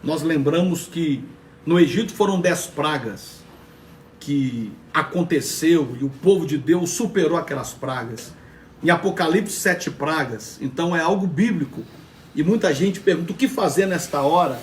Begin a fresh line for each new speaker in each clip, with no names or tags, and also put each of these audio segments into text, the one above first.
nós lembramos que no Egito foram 10 pragas que aconteceu e o povo de Deus superou aquelas pragas. Em Apocalipse 7 pragas, então é algo bíblico. E muita gente pergunta o que fazer nesta hora,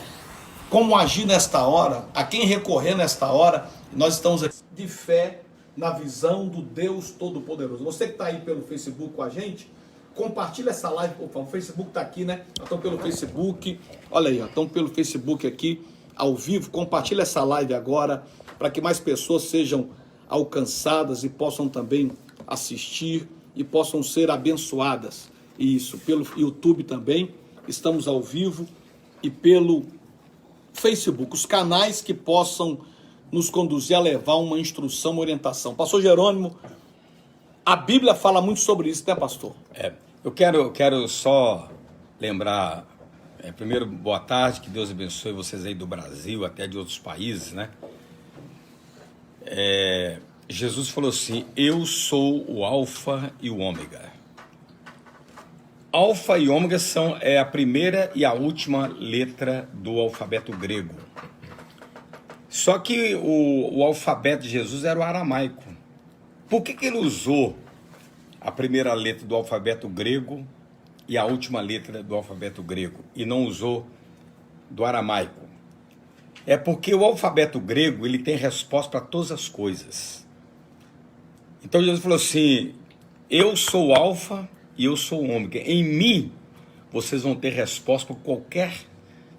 como agir nesta hora, a quem recorrer nesta hora. Nós estamos aqui de fé na visão do Deus Todo-Poderoso. Você que está aí pelo Facebook com a gente, compartilha essa live, por favor. O Facebook está aqui, né? Estão pelo Facebook, olha aí, estão pelo Facebook aqui, ao vivo. Compartilha essa live agora, para que mais pessoas sejam alcançadas e possam também assistir e possam ser abençoadas. Isso, pelo YouTube também, estamos ao vivo, e pelo Facebook, os canais que possam nos conduzir a levar uma instrução, uma orientação. Pastor Jerônimo, a Bíblia fala muito sobre isso, né, pastor?
Eu quero só lembrar, primeiro, boa tarde, que Deus abençoe vocês aí do Brasil, até de outros países, né? Jesus falou assim: eu sou o Alfa e o Ômega. Alfa e Ômega são a primeira e a última letra do alfabeto grego. Só que o alfabeto de Jesus era o aramaico. Por que ele usou a primeira letra do alfabeto grego e a última letra do alfabeto grego e não usou do aramaico? É porque o alfabeto grego ele tem resposta para todas as coisas. Então Jesus falou assim: eu sou o Alfa e eu sou o Ômega. Em mim vocês vão ter resposta para qualquer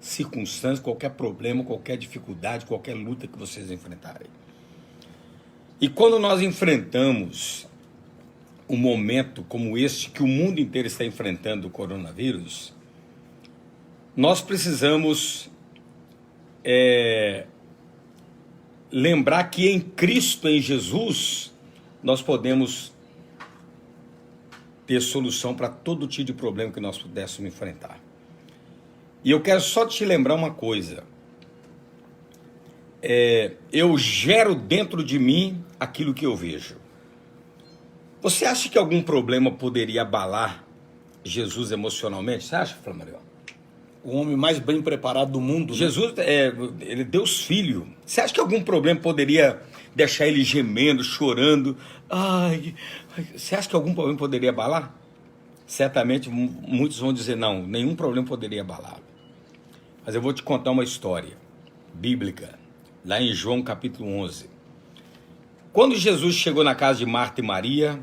circunstância, qualquer problema, qualquer dificuldade, qualquer luta que vocês enfrentarem. E quando nós enfrentamos um momento como este que o mundo inteiro está enfrentando, o coronavírus, nós precisamos lembrar que em Cristo, em Jesus, nós podemos ter solução para todo tipo de problema que nós pudéssemos enfrentar. E eu quero só te lembrar uma coisa. Eu gero dentro de mim aquilo que eu vejo. Você acha que algum problema poderia abalar Jesus emocionalmente? Você acha, Flamarion?
O homem mais bem preparado do mundo.
Jesus, ele é Deus Filho. Você acha que algum problema poderia deixar ele gemendo, chorando? Você acha que algum problema poderia abalar? Certamente muitos vão dizer não, nenhum problema poderia abalá-lo. Mas eu vou te contar uma história bíblica, lá em João capítulo 11. Quando Jesus chegou na casa de Marta e Maria,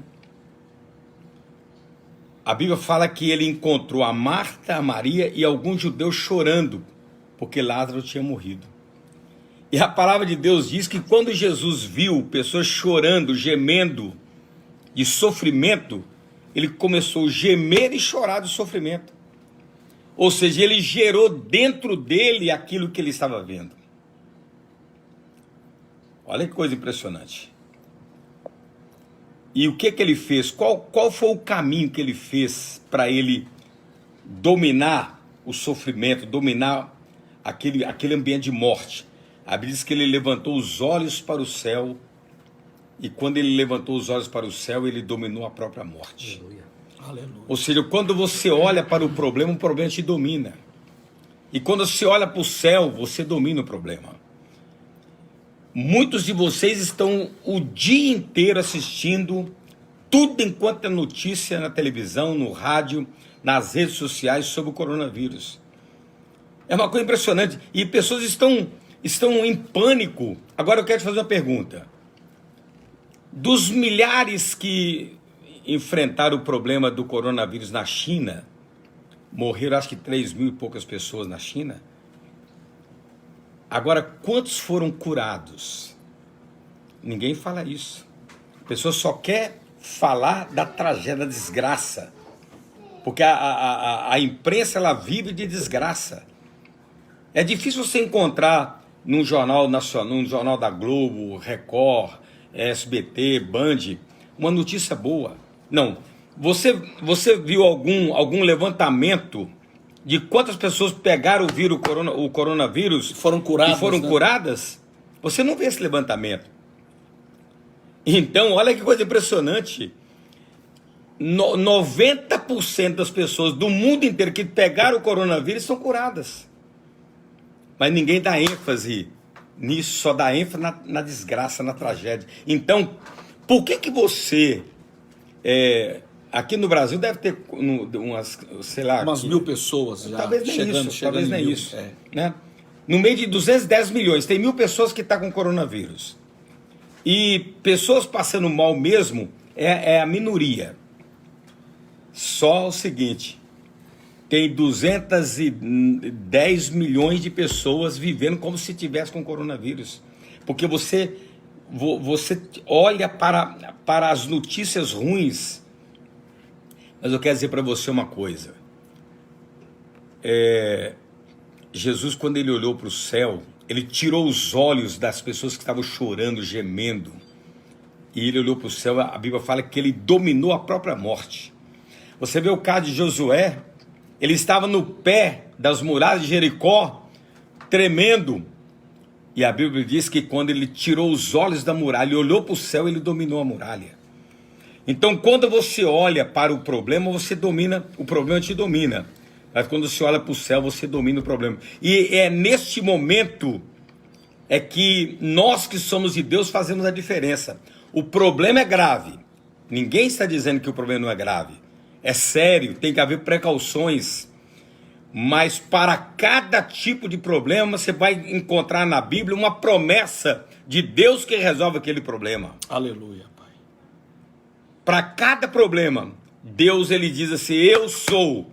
a Bíblia fala que ele encontrou a Marta, a Maria e alguns judeus chorando, porque Lázaro tinha morrido. E a palavra de Deus diz que quando Jesus viu pessoas chorando, gemendo de sofrimento, ele começou a gemer e chorar de sofrimento. Ou seja, ele gerou dentro dele aquilo que ele estava vendo. Olha que coisa impressionante. E o que ele fez? Qual foi o caminho que ele fez para ele dominar o sofrimento, dominar aquele ambiente de morte? A Bíblia diz que ele levantou os olhos para o céu, e quando ele levantou os olhos para o céu, ele dominou a própria morte.
Aleluia. Aleluia.
Ou seja, quando você olha para o problema te domina. E quando você olha para o céu, você domina o problema. Muitos de vocês estão o dia inteiro assistindo tudo enquanto é notícia na televisão, no rádio, nas redes sociais sobre o coronavírus. É uma coisa impressionante. E pessoas estão em pânico. Agora eu quero te fazer uma pergunta. Dos milhares que enfrentaram o problema do coronavírus na China, morreram acho que 3 mil e poucas pessoas na China. Agora, quantos foram curados? Ninguém fala isso. A pessoa só quer falar da tragédia, da desgraça. Porque a imprensa, ela vive de desgraça. É difícil você encontrar num jornal nacional, num jornal da Globo, Record, SBT, Band, uma notícia boa. Não. Você viu algum levantamento de quantas pessoas pegaram o coronavírus
e foram curadas?
Você não vê esse levantamento. Então, olha que coisa impressionante. 90% das pessoas do mundo inteiro que pegaram o coronavírus são curadas. mas ninguém dá ênfase nisso, só dá ênfase na desgraça, na tragédia. Então, por que você, aqui no Brasil deve ter umas, sei lá...
Umas 1.000 pessoas já
talvez nem
chegando,
isso, talvez nem
1.000,
isso. Né? No meio de 210 milhões, tem 1.000 pessoas que estão com coronavírus. E pessoas passando mal mesmo é a minoria. Só o seguinte, tem 210 milhões de pessoas vivendo como se tivesse com coronavírus. Porque você olha para as notícias ruins, mas eu quero dizer para você uma coisa. Jesus, quando ele olhou para o céu, ele tirou os olhos das pessoas que estavam chorando, gemendo, e ele olhou para o céu. A Bíblia fala que ele dominou a própria morte. Você vê o caso de Josué, ele estava no pé das muralhas de Jericó, tremendo, e a Bíblia diz que quando ele tirou os olhos da muralha e olhou para o céu, ele dominou a muralha. Então, quando você olha para o problema, você domina, o problema te domina. Mas quando você olha para o céu, você domina o problema. E é neste momento que nós que somos de Deus fazemos a diferença. O problema é grave. Ninguém está dizendo que o problema não é grave. É sério, tem que haver precauções. Mas para cada tipo de problema, você vai encontrar na Bíblia uma promessa de Deus que resolve aquele problema.
Aleluia, Pai.
Para cada problema, Deus, ele diz assim, eu sou.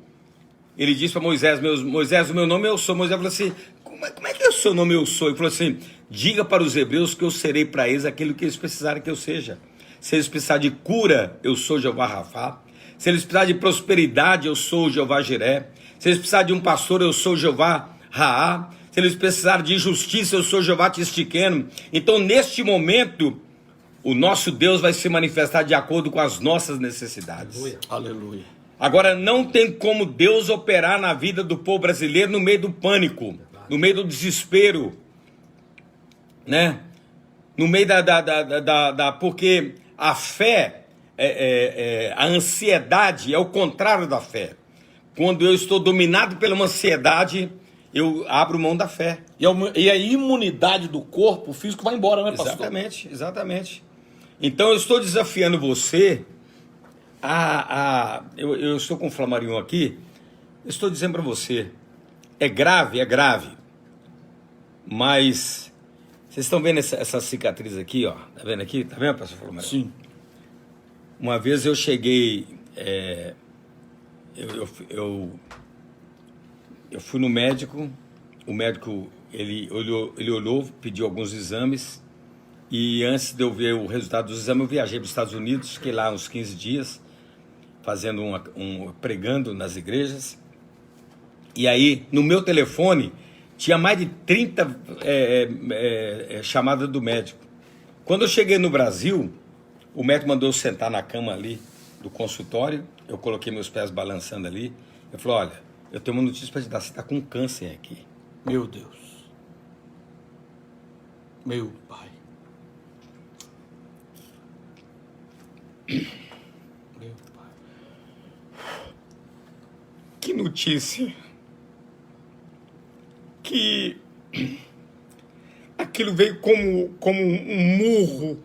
Ele disse para Moisés, Moisés, o meu nome eu sou. Moisés falou assim, como é que é o seu nome eu sou? Ele falou assim, diga para os hebreus que eu serei para eles aquilo que eles precisarem que eu seja. Se eles precisarem de cura, eu sou Jeová Rafá. Se eles precisarem de prosperidade, eu sou o Jeová Jiré. Se eles precisarem de um pastor, eu sou Jeová Raá. Se eles precisarem de justiça, eu sou Jeová Tistiqueno. Então, neste momento, o nosso Deus vai se manifestar de acordo com as nossas necessidades.
Aleluia. Aleluia.
Agora, não tem como Deus operar na vida do povo brasileiro no meio do pânico, no meio do desespero, né? No meio porque a fé, a ansiedade é o contrário da fé. Quando eu estou dominado pela uma ansiedade, eu abro mão da fé.
E a imunidade do corpo físico vai embora, né, pastor?
Exatamente, exatamente. Então eu estou desafiando você eu estou com o Flamarion aqui, eu estou dizendo para você, é grave, mas vocês estão vendo essa cicatriz aqui, ó, tá vendo aqui? Tá vendo, pastor Flamarion?
Sim.
Uma vez eu cheguei, eu fui no médico, o médico, ele olhou, pediu alguns exames, e antes de eu ver o resultado dos exames, eu viajei para os Estados Unidos, fiquei lá uns 15 dias, fazendo pregando nas igrejas, e aí, no meu telefone, tinha mais de 30 chamadas do médico. Quando eu cheguei no Brasil, o médico mandou eu sentar na cama ali do consultório, eu coloquei meus pés balançando ali, eu falei, olha, eu tenho uma notícia para te dar, você está com câncer aqui.
Meu Deus. Meu Pai. Meu Pai.
Que notícia. Que aquilo veio como um murro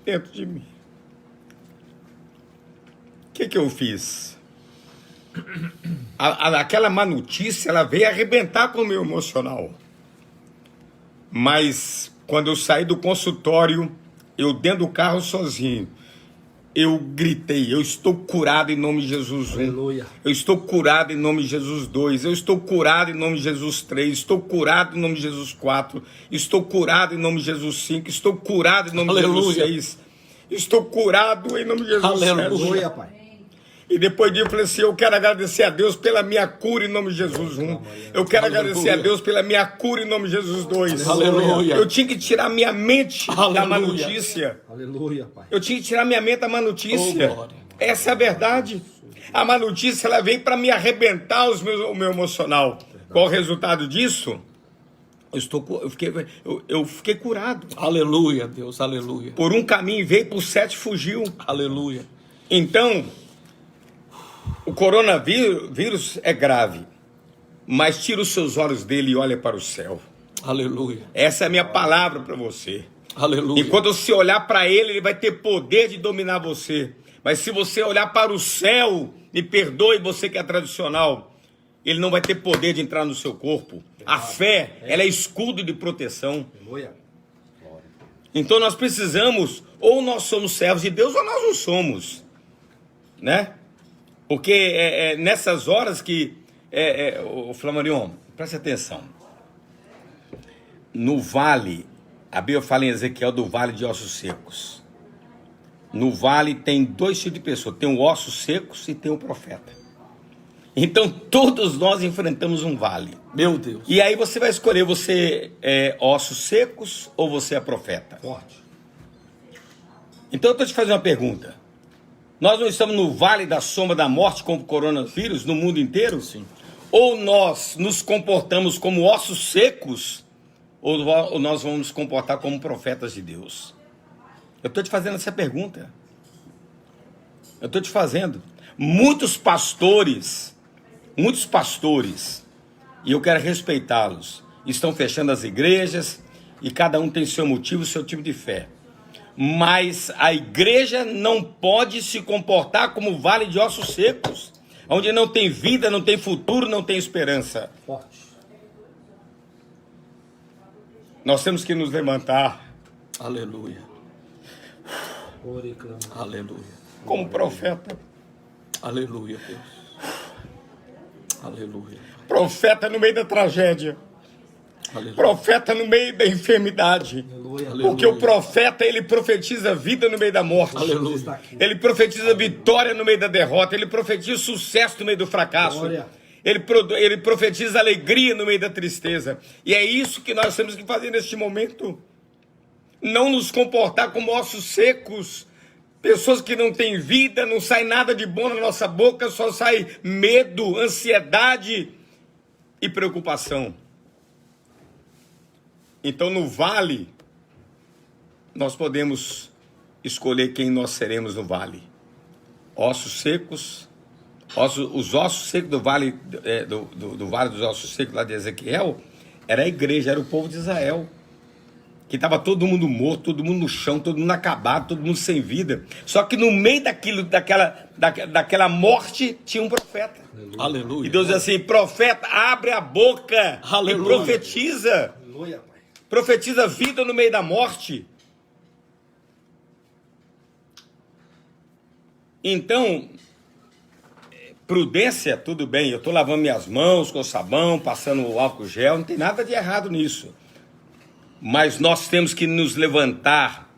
dentro de mim. O que eu fiz? Aquela má notícia, ela veio arrebentar com o meu emocional. Mas quando eu saí do consultório, eu dentro do carro sozinho, eu gritei, eu estou curado em nome de Jesus 1.
Aleluia.
Eu estou curado em nome de Jesus 2. Eu estou curado em nome de Jesus 3. Estou curado em nome de Jesus 4. Estou curado em nome de Jesus 5. Estou curado em nome de Jesus 6. Estou curado em nome de Jesus 7.
Aleluia, Pai.
E depois disso eu falei assim, eu quero agradecer a Deus pela minha cura em nome de Jesus 1. Eu quero agradecer a Deus pela minha cura em nome de Jesus 2.
Aleluia.
Eu tinha que tirar minha mente da má notícia.
Aleluia, Pai.
Eu tinha que tirar minha mente da má notícia.
Oh, glória.
Essa é a verdade. A má notícia, ela vem para me arrebentar o meu emocional. Qual o resultado disso? Eu fiquei curado.
Aleluia, Deus, aleluia.
Por um caminho veio, por 7 fugiu.
Aleluia.
Então, o coronavírus é grave, mas tira os seus olhos dele e olha para o céu.
Aleluia.
Essa é a minha palavra para você.
Aleluia.
Enquanto você olhar para ele, ele vai ter poder de dominar você. Mas se você olhar para o céu, me perdoe você que é tradicional, ele não vai ter poder de entrar no seu corpo. A fé, ela é escudo de proteção. Então nós precisamos, ou nós somos servos de Deus, ou nós não somos. Né? Porque é nessas horas que... o Flamarion, preste atenção. No vale, a Bíblia fala em Ezequiel do vale de ossos secos. No vale tem dois tipos de pessoas. Tem os ossos secos e tem o profeta. Então todos nós enfrentamos um vale.
Meu Deus.
E aí você vai escolher, você é ossos secos ou você é profeta?
Forte.
Então eu estou te fazendo uma pergunta. Nós não estamos no vale da sombra da morte como o coronavírus no mundo inteiro?
Sim.
Ou nós nos comportamos como ossos secos, ou nós vamos nos comportar como profetas de Deus? Eu estou te fazendo essa pergunta. Eu estou te fazendo. Muitos pastores, e eu quero respeitá-los, estão fechando as igrejas, e cada um tem seu motivo, seu tipo de fé. Mas a igreja não pode se comportar como vale de ossos secos, onde não tem vida, não tem futuro, não tem esperança.
Forte.
Nós temos que nos levantar.
Aleluia. Aleluia.
Como profeta.
Aleluia, Deus. Aleluia.
Profeta no meio da tragédia.
Aleluia.
Profeta no meio da enfermidade.
Aleluia.
Porque o profeta, ele profetiza vida no meio da morte.
Aleluia.
Ele profetiza vitória no meio da derrota. Ele profetiza sucesso no meio do fracasso. Ele profetiza alegria no meio da tristeza. E é isso que nós temos que fazer neste momento. Não nos comportar como ossos secos. Pessoas que não têm vida, não sai nada de bom na nossa boca, só sai medo, ansiedade e preocupação. Então no vale, nós podemos escolher quem nós seremos no vale. Ossos secos, os ossos secos do vale, do vale dos ossos secos lá de Ezequiel, era a igreja, era o povo de Israel. Que estava todo mundo morto, todo mundo no chão, todo mundo acabado, todo mundo sem vida. Só que no meio daquela morte tinha um profeta.
Aleluia.
E Deus diz assim: profeta, abre a boca.
Aleluia.
E profetiza.
Aleluia, Pai.
Profetiza vida no meio da morte. Então, prudência, tudo bem. Eu estou lavando minhas mãos com sabão, passando o álcool gel, não tem nada de errado nisso. Mas nós temos que nos levantar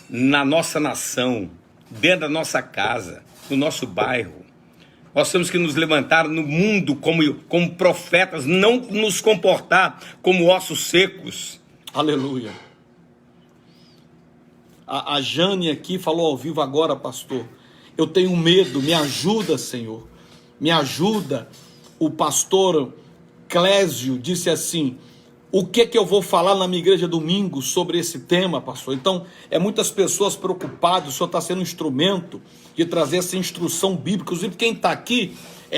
na nossa nação, dentro da nossa casa, no nosso bairro. Nós temos que nos levantar no mundo como profetas, não nos comportar como ossos secos.
Aleluia. A Jane aqui falou ao vivo agora, pastor. Eu tenho medo, me ajuda, Senhor. Me ajuda. O pastor Clésio disse assim: o que eu vou falar na minha igreja domingo sobre esse tema, pastor? Então, muitas pessoas preocupadas, o senhor está sendo um instrumento de trazer essa instrução bíblica. Inclusive, quem está aqui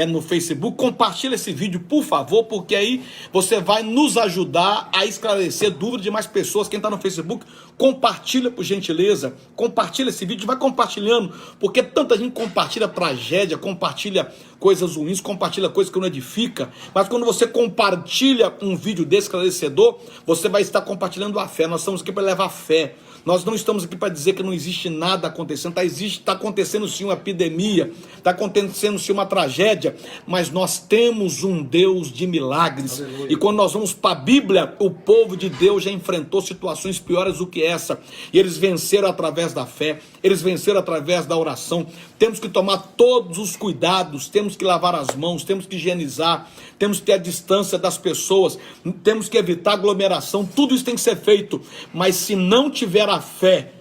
no Facebook, compartilha esse vídeo, por favor, porque aí você vai nos ajudar a esclarecer dúvidas de mais pessoas. Quem está no Facebook, compartilha, por gentileza, compartilha esse vídeo, vai compartilhando, porque tanta gente compartilha tragédia, compartilha coisas ruins, compartilha coisas que não edifica, mas quando você compartilha um vídeo desse esclarecedor, você vai estar compartilhando a fé. Nós estamos aqui para levar fé. Nós não estamos aqui para dizer que não existe nada acontecendo. Está acontecendo sim uma epidemia, está acontecendo sim uma tragédia, mas nós temos um Deus de milagres. Aleluia. E quando nós vamos para a Bíblia, o povo de Deus já enfrentou situações piores do que essa, e eles venceram através da fé, eles venceram através da oração. Temos que tomar todos os cuidados, temos que lavar as mãos, temos que higienizar, temos que ter a distância das pessoas, temos que evitar aglomeração. Tudo isso tem que ser feito, mas se não tiver a fé,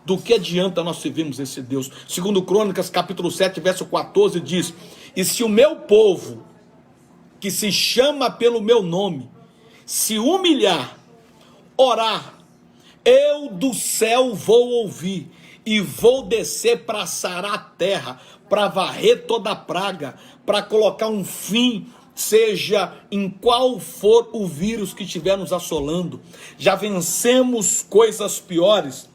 do que adianta nós servirmos esse Deus? Segundo Crônicas, capítulo 7, verso 14, diz: e se o meu povo, que se chama pelo meu nome, se humilhar, orar, eu do céu vou ouvir, e vou descer para sarar a terra, para varrer toda a praga, para colocar um fim seja em qual for o vírus que estiver nos assolando. Já vencemos coisas piores,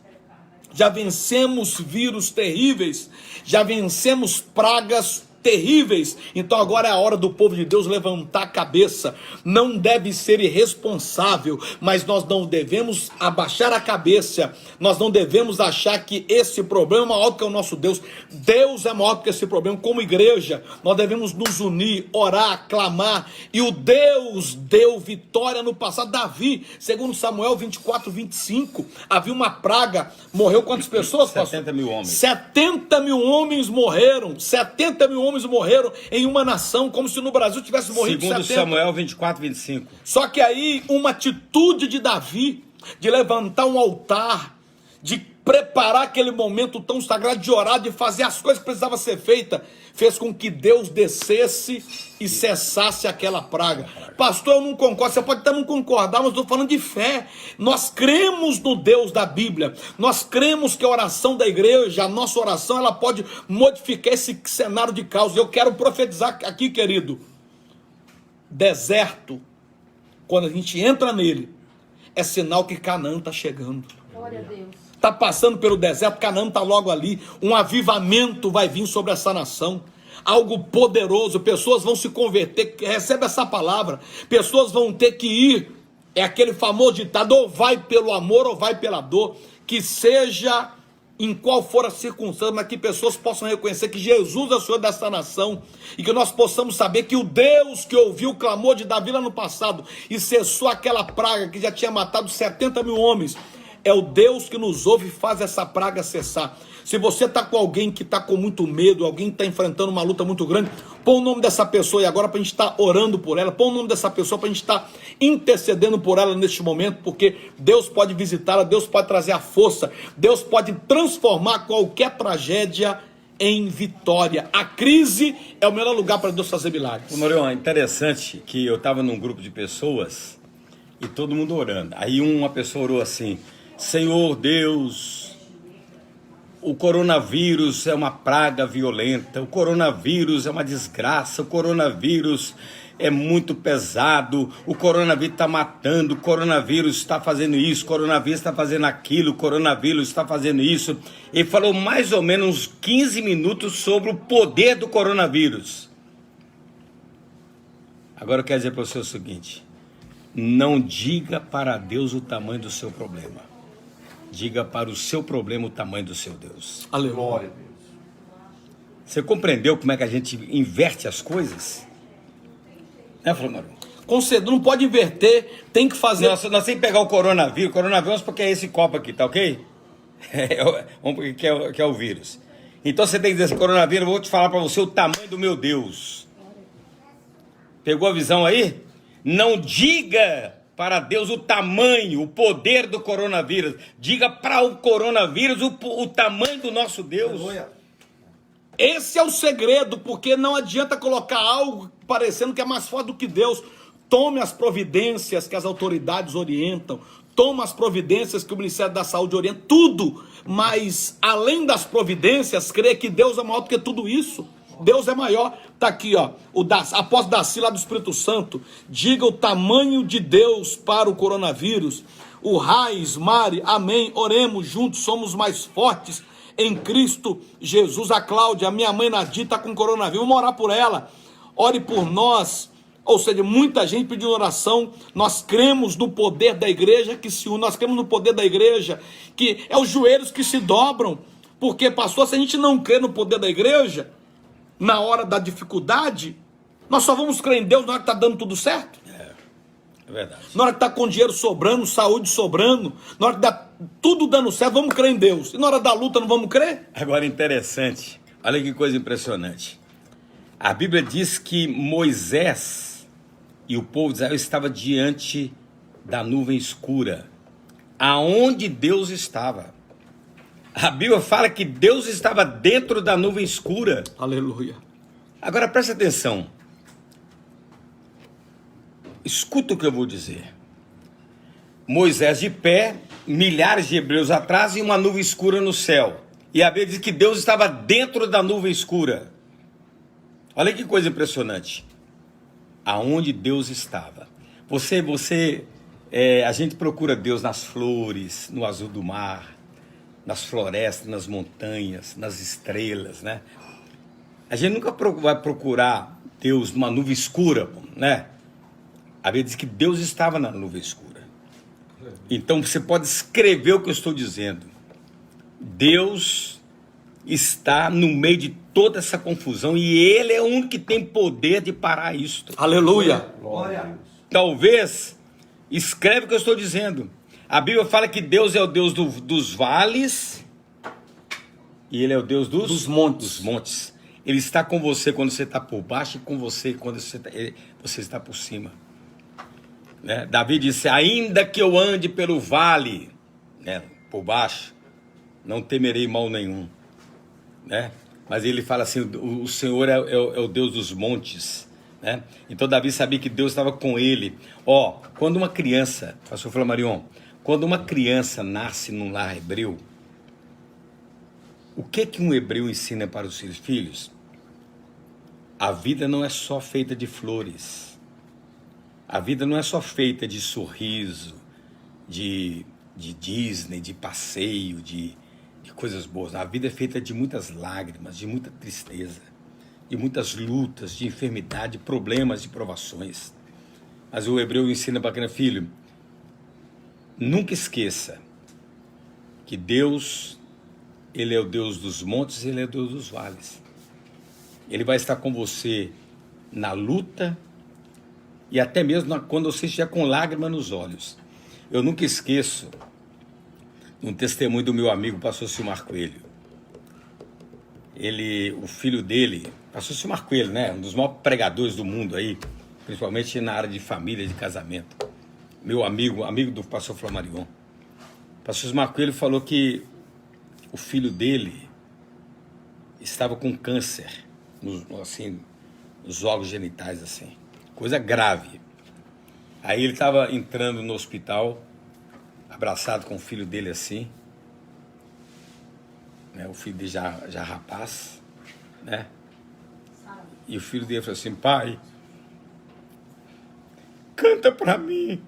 já vencemos vírus terríveis, já vencemos pragas terríveis. Então agora é a hora do povo de Deus levantar a cabeça. Não deve ser irresponsável, mas nós não devemos abaixar a cabeça. Nós não devemos achar que esse problema é maior do que o nosso Deus. Deus é maior do que esse problema. Como igreja, nós devemos nos unir, orar, clamar. E o Deus deu vitória no passado. Davi, segundo Samuel 24, 25, havia uma praga. Morreu quantas pessoas, pastor?
70 mil homens.
70 mil homens morreram. 70 mil homens morreram em uma nação, como se no Brasil tivesse morrido
Segundo
70.
Samuel 24, 25.
Só que aí uma atitude de Davi, de levantar um altar, de preparar aquele momento tão sagrado, de orar, de fazer as coisas que precisavam ser feitas, fez com que Deus descesse e cessasse aquela praga. Pastor, eu não concordo. Você pode até não concordar, mas eu estou falando de fé. Nós cremos no Deus da Bíblia. Nós cremos que a oração da igreja, a nossa oração, ela pode modificar esse cenário de caos. Eu quero profetizar aqui, querido. Deserto, quando a gente entra nele, é sinal que Canaã está chegando.
Glória a Deus.
Está passando pelo deserto, Canaã está logo ali. Um avivamento vai vir sobre essa nação. Algo poderoso, pessoas vão se converter. Recebe essa palavra. Pessoas vão ter que ir. É aquele famoso ditado: ou vai pelo amor ou vai pela dor. Que seja em qual for a circunstância, mas que pessoas possam reconhecer que Jesus é o Senhor dessa nação. E que nós possamos saber que o Deus que ouviu o clamor de Davi lá no passado e cessou aquela praga que já tinha matado 70 mil homens, é o Deus que nos ouve e faz essa praga cessar. Se você está com alguém que está com muito medo, alguém que está enfrentando uma luta muito grande, põe o nome dessa pessoa aí agora para a gente estar orando por ela. Põe o nome dessa pessoa para a gente estar intercedendo por ela neste momento, porque Deus pode visitá-la, Deus pode trazer a força, Deus pode transformar qualquer tragédia em vitória. A crise é o melhor lugar para Deus fazer milagres.
Morion, é interessante que eu estava num grupo de pessoas e todo mundo orando. Aí uma pessoa orou assim: Senhor Deus, o coronavírus é uma praga violenta, o coronavírus é uma desgraça, o coronavírus é muito pesado, o coronavírus está matando, o coronavírus está fazendo isso, o coronavírus está fazendo aquilo, o coronavírus está fazendo isso. Ele falou mais ou menos uns 15 minutos sobre o poder do coronavírus. Agora eu quero dizer para você o seguinte: não diga para Deus o tamanho do seu problema. Diga para o seu problema o tamanho do seu Deus.
Aleluia.
Você compreendeu como é que a gente inverte as coisas? Né, Flamengo?
Concedendo, não pode inverter, tem que fazer.
Nós temos que pegar o coronavírus porque é esse copo aqui, tá ok? Que é o vírus. Então você tem que dizer assim: coronavírus, eu vou te falar para você o tamanho do meu Deus. Pegou a visão aí? Não diga para Deus o tamanho, o poder do coronavírus. Diga para o coronavírus o tamanho do nosso Deus.
Esse é o segredo, porque não adianta colocar algo parecendo que é mais forte do que Deus. Tome as providências que as autoridades orientam. Tome as providências que o Ministério da Saúde orienta. Tudo. Mas, além das providências, creia que Deus é maior do que tudo isso. Deus é maior. Tá aqui, ó, apóstolo Daci lá do Espírito Santo. Diga o tamanho de Deus para o coronavírus. O Raiz, Mari, amém. Oremos juntos, somos mais fortes em Cristo Jesus. A Cláudia, a minha mãe Nadir está com coronavírus. Vamos orar por ela. Ore por nós. Ou seja, muita gente pedindo oração. Nós cremos no poder da igreja que se une. Nós cremos no poder da igreja, que é os joelhos que se dobram. Porque, pastor, se a gente não crê no poder da igreja, na hora da dificuldade, nós só vamos crer em Deus na hora que está dando tudo certo.
É verdade.
Na hora que está com dinheiro sobrando, saúde sobrando, na hora que está tudo dando certo, vamos crer em Deus. E na hora da luta não vamos crer?
Agora, interessante, olha que coisa impressionante. A Bíblia diz que Moisés e o povo de Israel estava diante da nuvem escura, aonde Deus estava. A Bíblia fala que Deus estava dentro da nuvem escura.
Aleluia.
Agora preste atenção. Escuta o que eu vou dizer. Moisés de pé, milhares de hebreus atrás e uma nuvem escura no céu. E a Bíblia diz que Deus estava dentro da nuvem escura. Olha que coisa impressionante. aonde Deus estava. A gente procura Deus nas flores, no azul do mar, nas florestas, nas montanhas, nas estrelas, né? A gente nunca vai procurar Deus numa nuvem escura, né? A Bíblia diz que Deus estava na nuvem escura. Então você pode escrever o que eu estou dizendo. Deus está no meio de toda essa confusão e Ele é o único que tem poder de parar isto.
Aleluia.
Glória.
Talvez, escreve o que eu estou dizendo. A Bíblia fala que Deus é o Deus dos vales e Ele é o Deus dos montes. Ele está com você quando você está por baixo e com você quando você está por cima. Né? Davi disse, ainda que eu ande pelo vale, né, por baixo, não temerei mal nenhum. Né? Mas ele fala assim, o Senhor é o Deus dos montes. Né? Então Davi sabia que Deus estava com ele. Quando uma criança, pastor Flamarion, quando uma criança nasce num lar hebreu, o que um hebreu ensina para os seus filhos? A vida não é só feita de flores. A vida não é só feita de sorriso, de Disney, de passeio, de coisas boas. A vida é feita de muitas lágrimas, de muita tristeza, de muitas lutas, de enfermidade, de problemas, de provações. Mas o hebreu ensina para aquele filho, nunca esqueça que Deus, Ele é o Deus dos montes, Ele é o Deus dos vales. Ele vai estar com você na luta e até mesmo quando você estiver com lágrima nos olhos. Eu nunca esqueço um testemunho do meu amigo, pastor Silmar Coelho. O filho dele, pastor Silmar Coelho, né? Um dos maiores pregadores do mundo aí, principalmente na área de família, de casamento. Meu amigo do pastor Flamarion. O pastor Silmar Coelho falou que o filho dele estava com câncer, nos órgãos genitais, assim. Coisa grave. Aí ele estava entrando no hospital, abraçado com o filho dele assim, né? O filho dele já rapaz, né? E o filho dele falou assim, pai, canta para mim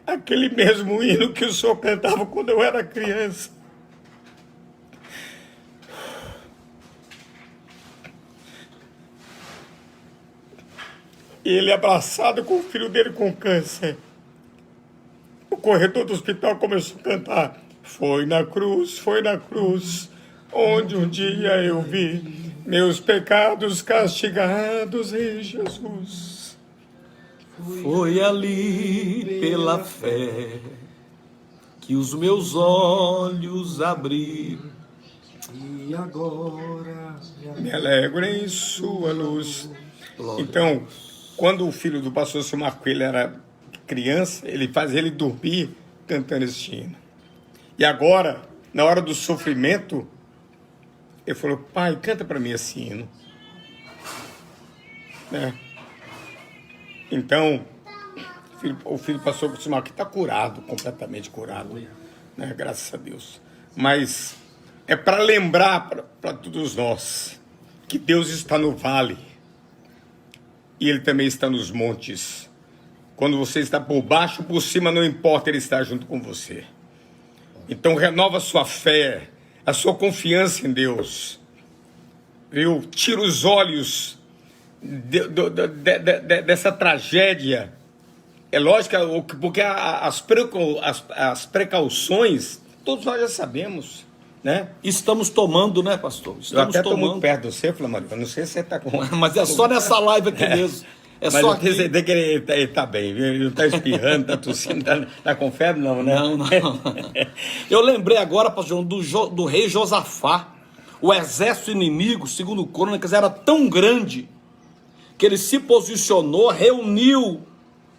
aquele mesmo hino que o senhor cantava quando eu era criança. E ele abraçado com o filho dele com câncer. O corredor do hospital começou a cantar. Foi na cruz, onde um dia eu vi meus pecados castigados em Jesus.
Foi ali pela fé que os meus olhos abriram.
E agora
Me alegro em sua luz. Então, quando o filho do pastor Silmar Coelho era criança, ele fazia ele dormir cantando esse hino. E agora, na hora do sofrimento, ele falou, pai, canta para mim esse hino. Né? Então, o filho do pastor Silmar Coelho está curado, completamente curado. Né? Graças a Deus. Mas é para lembrar para todos nós que Deus está no vale. E Ele também está nos montes. Quando você está por baixo, por cima, não importa, Ele está junto com você. Então renova a sua fé, a sua confiança em Deus. Viu? Tira os olhos dessa tragédia. É lógico, porque as precauções, todos nós já sabemos. Né?
Estamos tomando, né, pastor? Estamos
eu até estou muito perto de você, Flamarion. Eu não sei se você está com...
Mas é só nessa live aqui mesmo. É
mas
só
eu tenho certeza que ele está bem. Ele não está espirrando, está tossindo, está com febre, não, né?
Não. Eu lembrei agora, pastor, do rei Josafá. O exército inimigo, segundo Crônicas, era tão grande que ele se posicionou, reuniu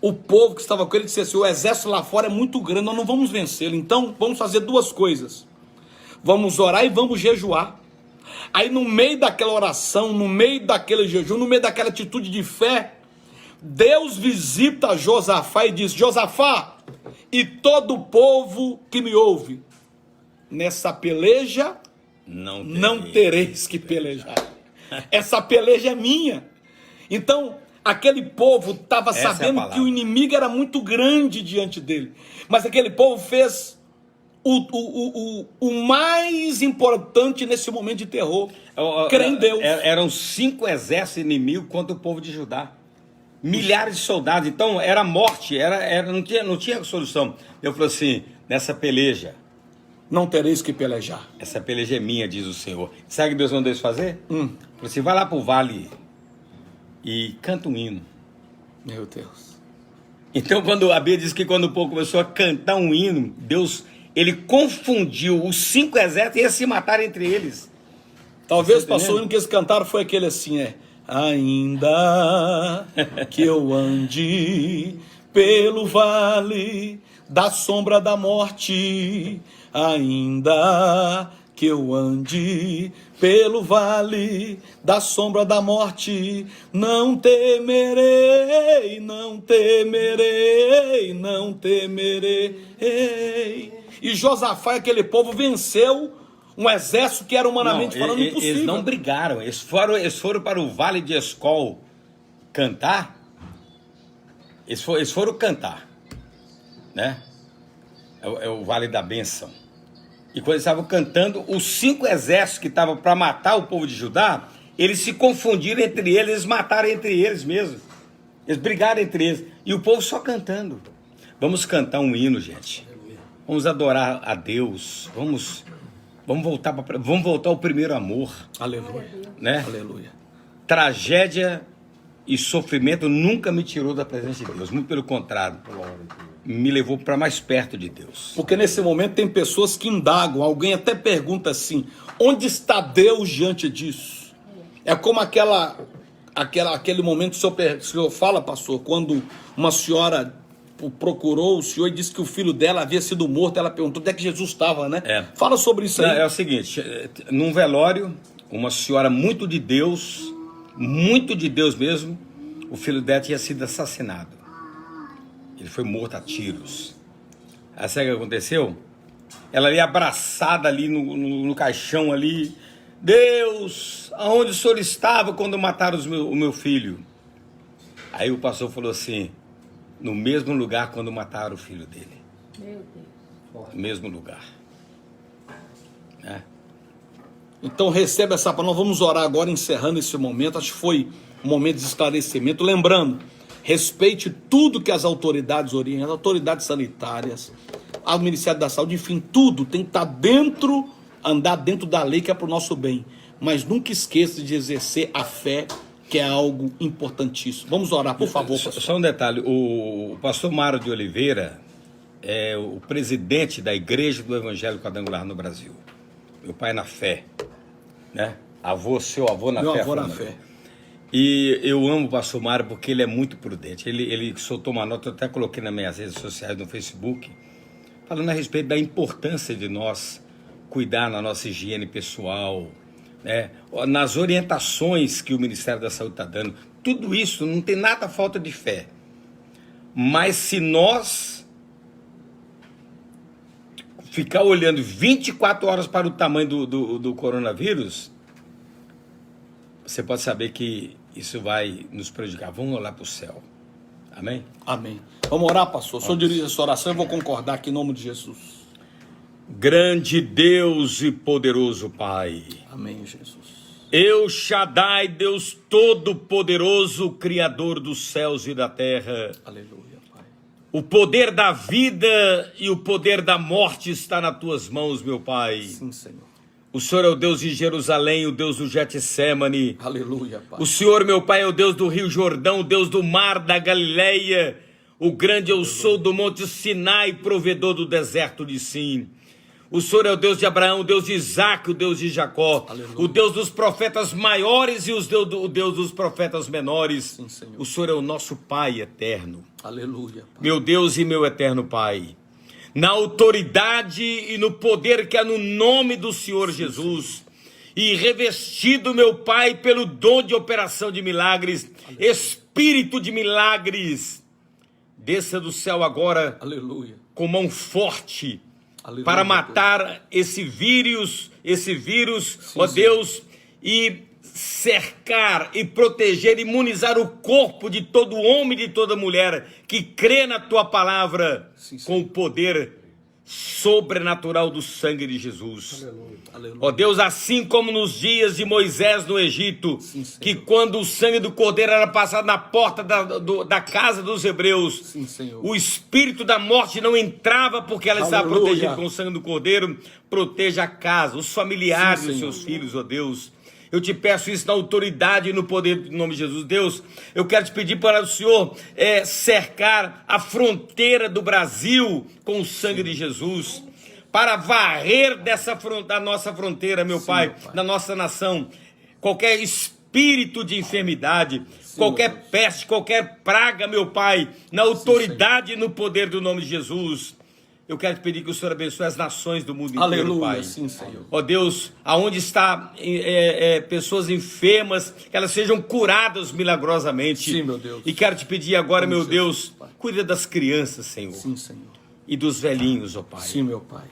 o povo que estava com ele e disse assim, o exército lá fora é muito grande, nós não vamos vencê-lo. Então, vamos fazer duas coisas. Vamos orar e vamos jejuar. Aí no meio daquela oração, no meio daquele jejum, no meio daquela atitude de fé, Deus visita Josafá e diz, Josafá e todo o povo que me ouve, nessa peleja não tereis que pelejar. Essa peleja é minha. Então, Aquele povo estava
Essa é a
sabendo
palavra.
que o inimigo era muito grande diante dele. Mas aquele povo fez o mais importante nesse momento de terror. Crer em Deus.
Eram 5 exércitos inimigos contra o povo de Judá. Milhares de soldados. Então era morte, não tinha solução. Eu falei assim, nessa peleja,
Não tereis que pelejar.
essa peleja é minha, diz o Senhor. Sabe o que Deus mandou eles fazer? Falei assim, vai lá pro vale e canta um hino.
Meu Deus.
Então, quando a Bíblia diz que quando o povo começou a cantar um hino, Deus, ele confundiu os 5 exércitos e ia se matar entre eles.
Talvez,
Você tá
pastor, o hino que eles cantaram foi aquele assim, ainda que eu ande pelo vale da sombra da morte, ainda que eu ande pelo vale da sombra da morte, não temerei, não temerei, não temerei. E Josafá, aquele povo, venceu um exército que era humanamente falando impossível.
Eles não brigaram, eles foram para o Vale de Escol cantar. Eles foram cantar, né? É o Vale da Bênção. E quando eles estavam cantando, os 5 exércitos que estavam para matar o povo de Judá, eles se confundiram entre eles, eles mataram entre eles mesmo. Eles brigaram entre eles. E o povo só cantando. Vamos cantar um hino, gente. Vamos adorar a Deus. Vamos voltar ao primeiro amor.
Aleluia.
Né?
Aleluia.
Tragédia e sofrimento nunca me tirou da presença de Deus. Muito pelo contrário. Me levou para mais perto de Deus.
Porque nesse momento tem pessoas que indagam. Alguém até pergunta assim, onde está Deus diante disso? É como aquele momento que o senhor fala, pastor, quando uma senhora procurou o senhor e disse que o filho dela havia sido morto. Ela perguntou onde é que Jesus estava, né? Fala sobre isso aí.
É o seguinte, num velório, uma senhora muito de Deus mesmo, o filho dela tinha sido assassinado. Ele foi morto a tiros. Aí sabe o que aconteceu? Ela ali abraçada ali no caixão ali. Deus, aonde o senhor estava quando mataram o meu filho? Aí o pastor falou assim, no mesmo lugar quando mataram o filho dele.
Meu Deus.
No mesmo lugar. Né?
Então receba essa palavra. Nós vamos orar agora, encerrando esse momento. Acho que foi um momento de esclarecimento. Lembrando, respeite tudo que as autoridades orientam, as autoridades sanitárias, o Ministério da Saúde, enfim, tudo tem que estar andar dentro da lei que é para o nosso bem. Mas nunca esqueça de exercer a fé, que é algo importantíssimo. Vamos orar, por favor, pastor.
Só um detalhe, o pastor Mário de Oliveira é o presidente da Igreja do Evangelho Quadrangular no Brasil. Meu pai na fé, né? Seu avô na fé.
Meu avô na fé.
E eu amo o pastor Mário porque ele é muito prudente. Ele soltou uma nota, eu até coloquei nas minhas redes sociais, no Facebook, falando a respeito da importância de nós cuidar na nossa higiene pessoal, né? Nas orientações que o Ministério da Saúde está dando. Tudo isso não tem nada falta de fé. Mas se nós ficar olhando 24 horas para o tamanho do coronavírus, você pode saber que isso vai nos prejudicar. Vamos lá para o céu. Amém?
Amém. Vamos orar, pastor. O senhor dirige essa oração, eu vou concordar aqui em nome de Jesus.
Grande Deus e poderoso Pai.
Amém, Jesus.
El Shaddai, Deus Todo-Poderoso, Criador dos céus e da terra.
Aleluia, Pai.
O poder da vida e o poder da morte está nas tuas mãos, meu Pai.
Sim, Senhor.
O Senhor é o Deus de Jerusalém, o Deus do Getsemane.
Aleluia, Pai.
O Senhor, meu Pai, é o Deus do Rio Jordão, o Deus do mar da Galileia. O grande eu sou do monte Sinai, provedor do deserto de Sim. O Senhor é o Deus de Abraão, o Deus de Isaac, o Deus de Jacó.
Aleluia.
O Deus dos profetas maiores e o Deus dos profetas menores.
Sim, Senhor.
O Senhor é o nosso Pai eterno.
Aleluia, Pai.
Meu Deus e meu eterno Pai, na autoridade e no poder que há no nome do Senhor Jesus, e revestido, meu Pai, pelo dom de operação de milagres, Espírito de milagres, desça do céu agora,
Aleluia.
com mão forte,
Aleluia,
para matar esse vírus, ó Deus, e cercar e proteger, imunizar o corpo de todo homem e de toda mulher que crê na tua palavra,
Sim, Senhor.
com o poder sobrenatural do sangue de Jesus.
Aleluia. Aleluia.
Ó Deus, assim como nos dias de Moisés no Egito,
Sim, Senhor.
que quando o sangue do cordeiro era passado na porta da casa dos hebreus,
Sim, Senhor.
o espírito da morte não entrava porque ela estava
Aleluia.
protegida com o sangue do cordeiro. Proteja a casa, os familiares
Sim,
dos
Senhor.
seus filhos, ó Deus. Eu te peço isso na autoridade e no poder do nome de Jesus. Deus, eu quero te pedir para o Senhor cercar a fronteira do Brasil com o sangue de Jesus, para varrer da nossa fronteira, meu Pai, da nossa nação, qualquer espírito de enfermidade, qualquer peste, qualquer praga, meu Pai, na autoridade e no poder do nome de Jesus. Eu quero te pedir que o Senhor abençoe as nações do mundo inteiro,
Aleluia.
Pai.
Sim, Senhor.
Ó Deus, aonde está pessoas enfermas, que elas sejam curadas milagrosamente.
Sim, meu Deus.
E quero te pedir agora,
Em nome
meu
de
Deus,
Jesus, Pai.
cuida das crianças, Senhor,
Sim, Senhor.
e dos velhinhos, ó Pai.
Sim, meu Pai.